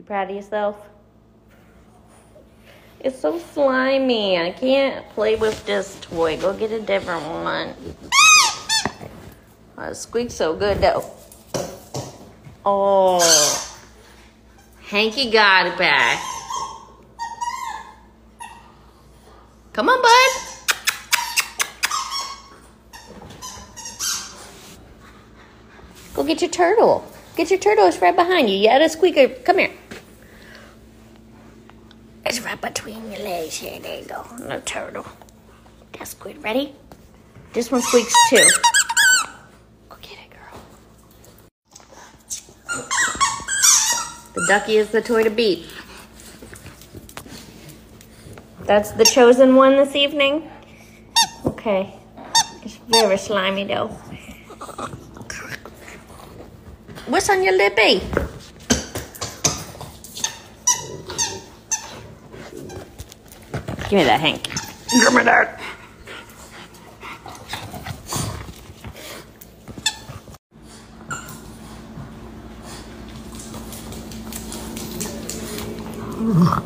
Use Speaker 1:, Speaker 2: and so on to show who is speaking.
Speaker 1: Proud of yourself? It's so slimy. I can't play with this toy. Go get a different one. Oh, it squeaks so good though. Oh, Hanky got it back. Come on, bud. Go get your turtle. Get your turtle. It's right behind you. You had a squeaker. Come here. It's right between your legs here. There you go. No turtle. That's good. Ready? This one squeaks too. Go get it, girl. The ducky is the toy to beat. That's the chosen one this evening? Okay. It's very slimy though. What's on your lippy? Give me that, Hank. Give me that. Ugh.